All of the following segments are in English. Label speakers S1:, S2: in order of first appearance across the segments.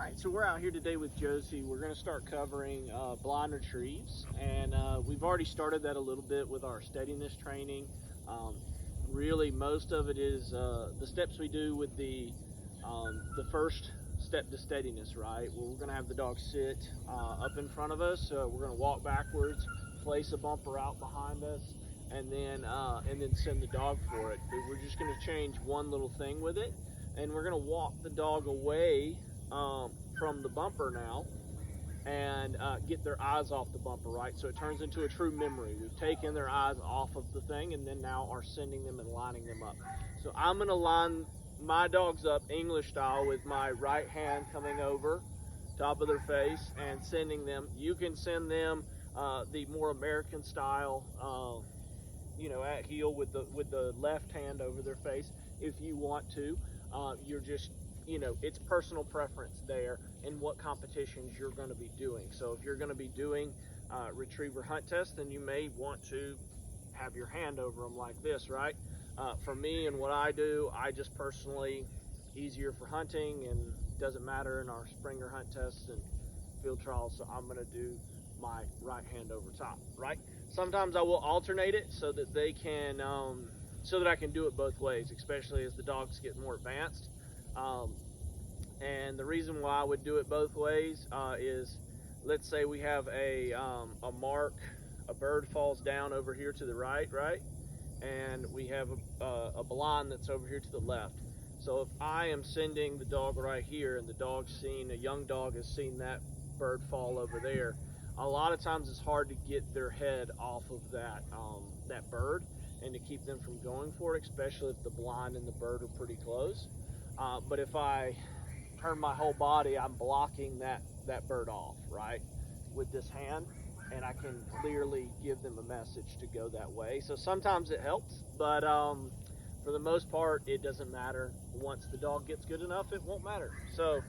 S1: right, so we're out here today with Josie. We're going to start covering blind retrieves, and we've already started that a little bit with our steadiness training. Um, Really, most of it is the steps we do with the first step to steadiness, right? Where we're going to have the dog sit up in front of us. So we're going to walk backwards, place a bumper out behind us, and then send the dog for it. But we're just going to change one little thing with it, and we're going to walk the dog away from the bumper now, and get their eyes off the bumper, right? So it turns into a true memory. We've taken their eyes off of the thing and then now are sending them and lining them up. So I'm going to line my dogs up English style with my right hand coming over top of their face and sending them. You can send them the more American style, at heel with the left hand over their face if you want to. You're just, it's personal preference there in what competitions you're going to be doing. So if you're going to be doing retriever hunt tests, then you may want to have your hand over them like this, right? For me and what I do, I just personally, easier for hunting and doesn't matter in our Springer hunt tests and field trials, so I'm going to do my right hand over top, right? Sometimes I will alternate it so that they can, so that I can do it both ways, especially as the dogs get more advanced. And the reason why I would do it both ways is, let's say we have a mark, a bird falls down over here to the right, and we have a blind that's over here to the left. So if I am sending the dog right here and the dog's seen, a young dog has seen that bird fall over there, a lot of times it's hard to get their head off of that bird and to keep them from going for it, especially if the blind and the bird are pretty close. But if I turn my whole body, I'm blocking that bird off, right, with this hand, and I can clearly give them a message to go that way. So sometimes it helps, but for the most part, it doesn't matter. Once the dog gets good enough, it won't matter. So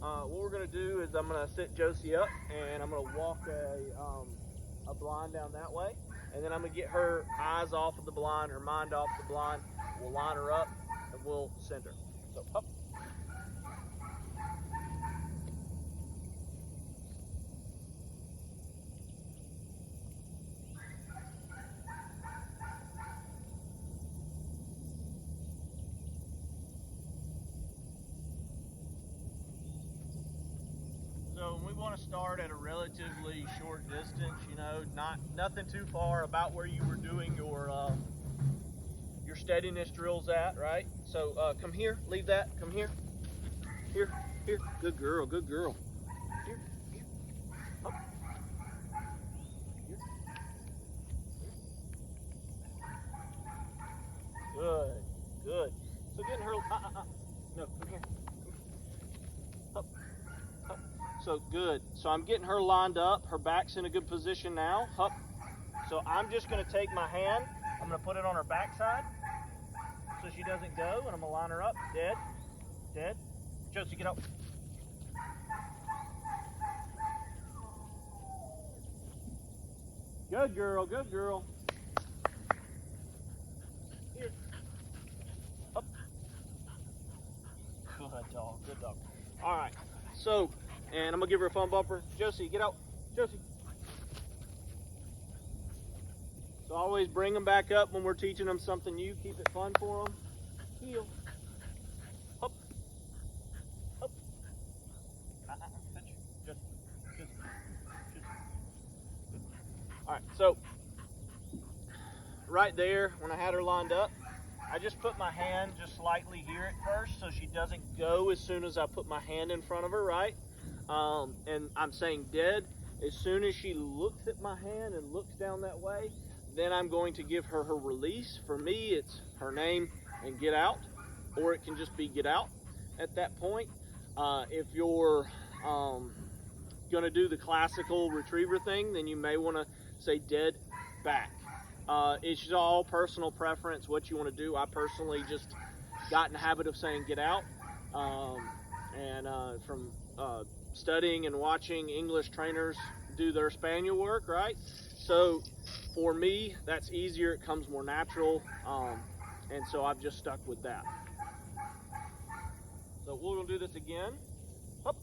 S1: what we're going to do is I'm going to sit Josie up, and I'm going to walk a blind down that way, and then I'm going to get her eyes off of the blind, her mind off the blind. We'll line her up, and we'll send her. So up. So we want to start at a relatively short distance, nothing too far about where you were doing your steadiness drills at, right? So come here, leave that, come here, here, good girl, here, up, here, good. So getting her, no, come here, up. So good. So I'm getting her lined up. Her back's in a good position now. Hup. So I'm just going to take my hand. I'm going to put it on her backside so she doesn't go, and I'm going to line her up. Dead. Josie, get up. Good girl. Here. Up. Good dog. All right. So, and I'm going to give her a phone bumper. Josie, get out. Josie. So always bring them back up when we're teaching them something new. Keep it fun for them. Heel. Up. Just. All right, so right there, when I had her lined up, I just put my hand just slightly here at first so she doesn't go as soon as I put my hand in front of her, right? And I'm saying dead. As soon as she looks at my hand and looks down that way, then I'm going to give her release. For me, it's her name and get out, or it can just be get out at that point. If you're going to do the classical retriever thing, then you may want to say dead back. It's all personal preference, what you want to do. I personally just got in the habit of saying get out, and from studying and watching English trainers do their spaniel work, right? So for me, that's easier. It comes more natural, and so I've just stuck with that. So we're going to do this again. Up.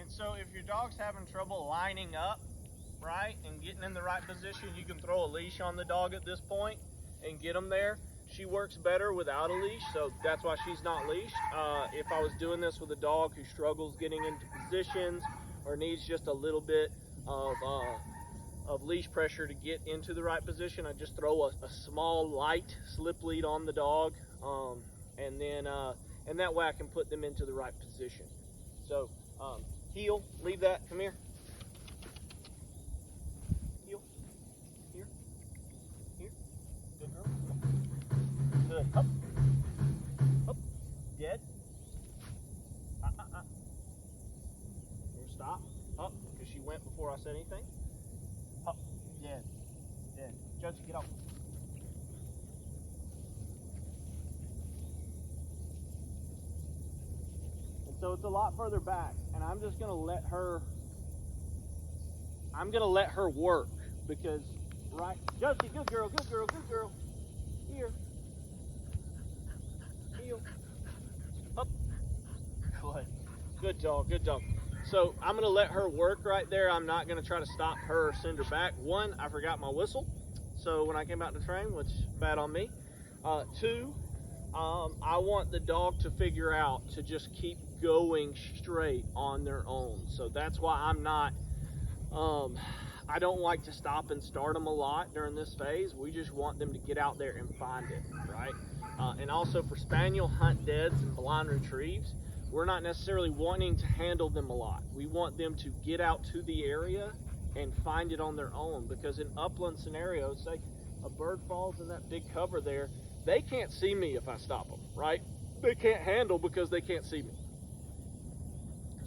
S1: And so if your dog's having trouble lining up, right, and getting in the right position, you can throw a leash on the dog at this point and get them there. She works better without a leash, so that's why she's not leashed. If I was doing this with a dog who struggles getting into positions or needs just a little bit of leash pressure to get into the right position, I just throw a small light slip lead on the dog, and that way I can put them into the right position. So heel, leave that, come here. Heel, here, here, good girl. Good, up, up, dead. Here, stop, up, because she went before I said anything. Up, dead, dead. Josie, get up. And so it's a lot further back, and I'm just gonna let her work, because, right, Josie, good girl, good girl, good girl. Here. Heel. Up. Good. Good dog, good dog. So I'm gonna let her work right there. I'm not gonna try to stop her or send her back. One, I forgot my whistle, so when I came out to train, which bad on me. Two, I want the dog to figure out to just keep going straight on their own. So that's why I'm not, I don't like to stop and start them a lot during this phase. We just want them to get out there and find it, right? And also for spaniel hunt deads and blind retrieves, we're not necessarily wanting to handle them a lot. We want them to get out to the area and find it on their own, because in upland scenarios, say a bird falls in that big cover there, they can't see me if I stop them, right? They can't handle because they can't see me.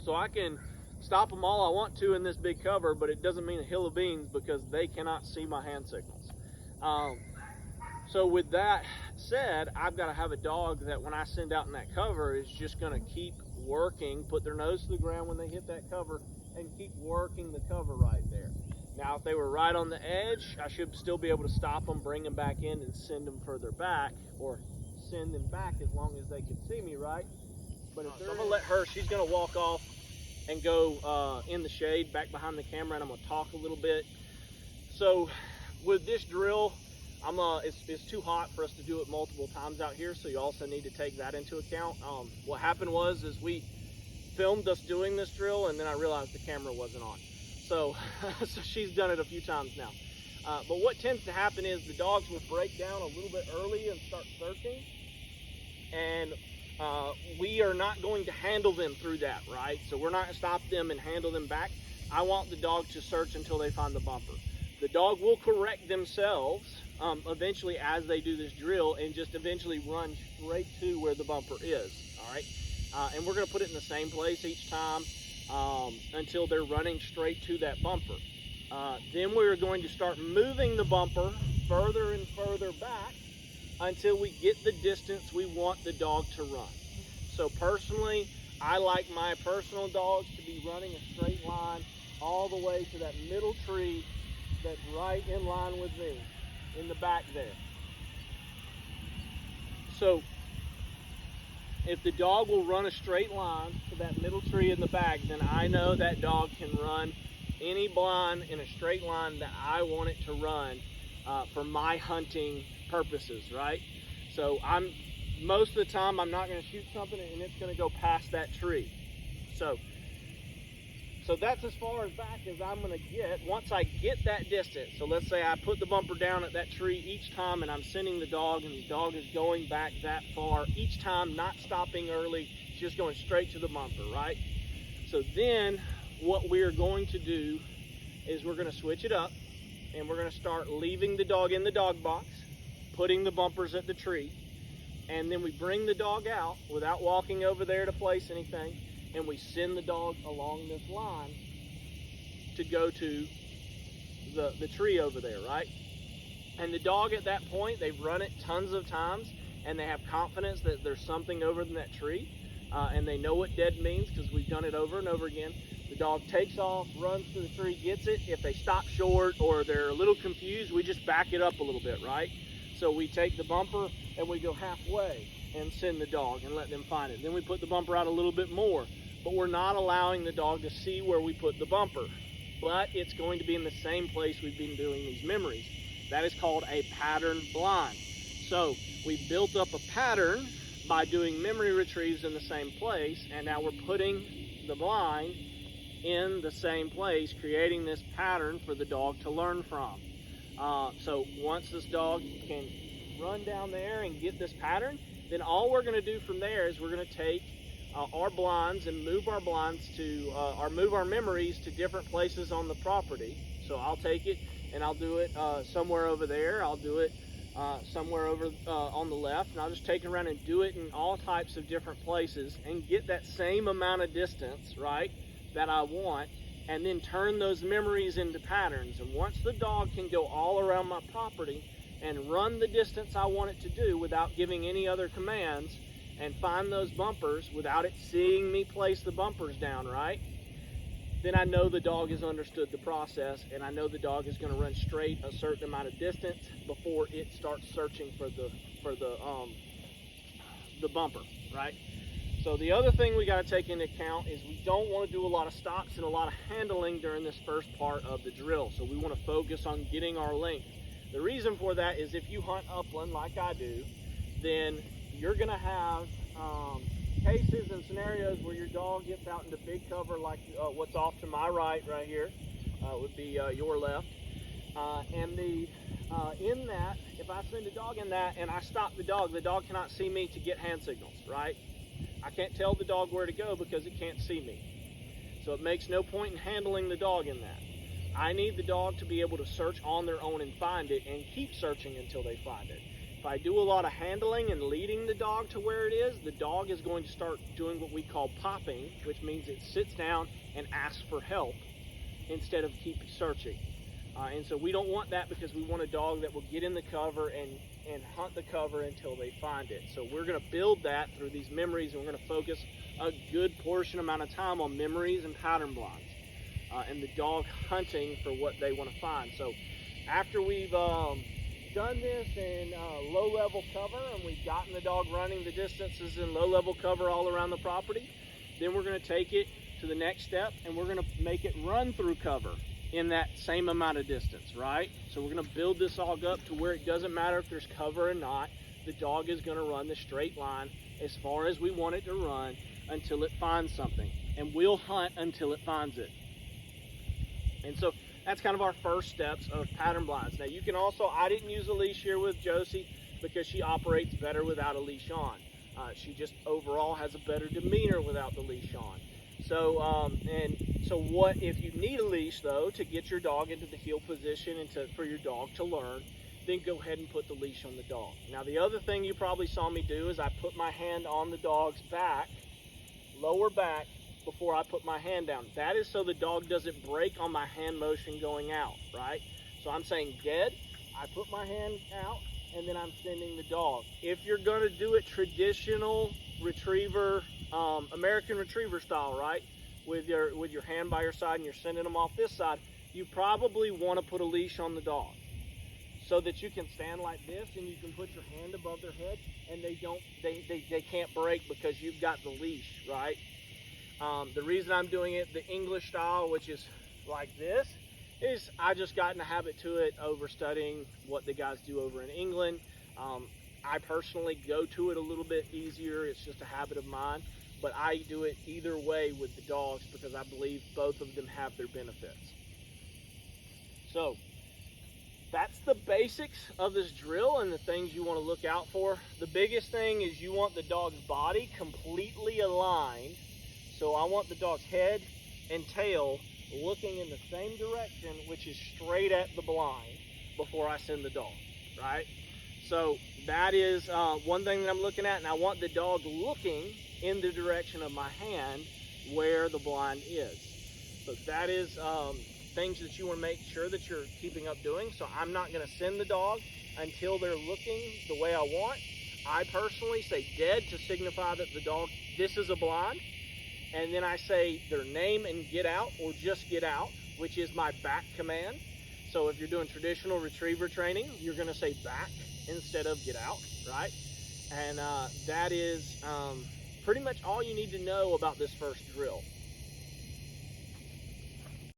S1: So I can stop them all I want to in this big cover, but it doesn't mean a hill of beans because they cannot see my hand signals. So with that said, I've got to have a dog that when I send out in that cover is just going to keep working, put their nose to the ground when they hit that cover, and keep working the cover right there. Now, if they were right on the edge, I should still be able to stop them, bring them back in, and send them further back, or send them back as long as they can see me, right? But if I'm going to let her, she's going to walk off and go in the shade back behind the camera, and I'm going to talk a little bit. So with this drill, it's too hot for us to do it multiple times out here, so you also need to take that into account. What happened was we filmed us doing this drill, and then I realized the camera wasn't on. So, so she's done it a few times now. But what tends to happen is the dogs will break down a little bit early and start searching, and we are not going to handle them through that, right? So we're not going to stop them and handle them back. I want the dog to search until they find the bumper. The dog will correct themselves eventually as they do this drill, and just eventually run straight to where the bumper is, all right? And we're going to put it in the same place each time until they're running straight to that bumper. Then we're going to start moving the bumper further and further back until we get the distance we want the dog to run. So personally, I like my personal dogs to be running a straight line all the way to that middle tree that's right in line with me, in the back there. So if the dog will run a straight line to that middle tree in the back, then I know that dog can run any blind in a straight line that I want it to run for my hunting purposes, right? So most of the time I'm not going to shoot something and it's going to go past that tree. So that's as far as back as I'm going to get. Once I get that distance, so let's say I put the bumper down at that tree each time, and I'm sending the dog, and the dog is going back that far each time, not stopping early, just going straight to the bumper, right? So then what we're going to do is we're going to switch it up, and we're going to start leaving the dog in the dog box, putting the bumpers at the tree, and then we bring the dog out without walking over there to place anything, and we send the dog along this line to go to the tree over there, right? And the dog at that point, they've run it tons of times, and they have confidence that there's something over in that tree, and they know what dead means because we've done it over and over again. The dog takes off, runs to the tree, gets it. If they stop short or they're a little confused, we just back it up a little bit, right? So we take the bumper and we go halfway and send the dog and let them find it. Then we put the bumper out a little bit more. but we're not allowing the dog to see where we put the bumper. But it's going to be in the same place we've been doing these memories. That is called a pattern blind. So we built up a pattern by doing memory retrieves in the same place, and now we're putting the blind in the same place, creating this pattern for the dog to learn from. So once this dog can run down there and get this pattern, then all we're going to do from there is we're going to take our blinds and move our blinds to, or move our memories to different places on the property. So I'll take it and I'll do it somewhere over there. I'll do it somewhere over on the left, and I'll just take it around and do it in all types of different places and get that same amount of distance, right, that I want, and then turn those memories into patterns. And once the dog can go all around my property and run the distance I want it to do without giving any other commands, and find those bumpers without it seeing me place the bumpers down, right, then I know the dog has understood the process, and I know the dog is going to run straight a certain amount of distance before it starts searching for the bumper, right? So the other thing we got to take into account is we don't want to do a lot of stops and a lot of handling during this first part of the drill. So we want to focus on getting our length. The reason for that is if you hunt upland like I do, then you're going to have cases and scenarios where your dog gets out into big cover like what's off to my right here would be your left. And in that, if I send a dog in that and I stop the dog cannot see me to get hand signals, right? I can't tell the dog where to go because it can't see me. So it makes no point in handling the dog in that. I need the dog to be able to search on their own and find it and keep searching until they find it. If I do a lot of handling and leading the dog to where it is, the dog is going to start doing what we call popping, which means it sits down and asks for help instead of keep searching. And so we don't want that, because we want a dog that will get in the cover and hunt the cover until they find it. So we're going to build that through these memories, and we're going to focus a good portion amount of time on memories and pattern blinds, and the dog hunting for what they want to find. So after we've done this in low-level cover, and we've gotten the dog running the distances in low-level cover all around the property, then we're going to take it to the next step, and we're going to make it run through cover in that same amount of distance, right? So we're going to build this dog up to where it doesn't matter if there's cover or not. The dog is going to run the straight line as far as we want it to run until it finds something, and we'll hunt until it finds it. And so that's kind of our first steps of pattern blinds. Now you can also, I didn't use a leash here with Josie because she operates better without a leash on. She just overall has a better demeanor without the leash on. So, so what if you need a leash though to get your dog into the heel position and for your dog to learn, then go ahead and put the leash on the dog. Now the other thing you probably saw me do is I put my hand on the dog's back, lower back, before I put my hand down. That is so the dog doesn't break on my hand motion going out, right? So I'm saying dead, I put my hand out, and then I'm sending the dog. If you're gonna do it traditional retriever, American retriever style, right? With your hand by your side and you're sending them off this side, you probably want to put a leash on the dog so that you can stand like this and you can put your hand above their head and they can't break because you've got the leash, right? The reason I'm doing it the English style, which is like this, is I just got in the habit to it over studying what the guys do over in England. I personally go to it a little bit easier. It's just a habit of mine, but I do it either way with the dogs because I believe both of them have their benefits. So that's the basics of this drill and the things you want to look out for. The biggest thing is you want the dog's body completely aligned. So I want the dog's head and tail looking in the same direction, which is straight at the blind before I send the dog, right? So that is one thing that I'm looking at, and I want the dog looking in the direction of my hand where the blind is. So that is things that you want to make sure that you're keeping up doing. So I'm not going to send the dog until they're looking the way I want. I personally say dead to signify that the dog, this is a blind. And then I say their name and get out, or just get out, which is my back command. So if you're doing traditional retriever training, you're going to say back instead of get out, right? And that is pretty much all you need to know about this first drill.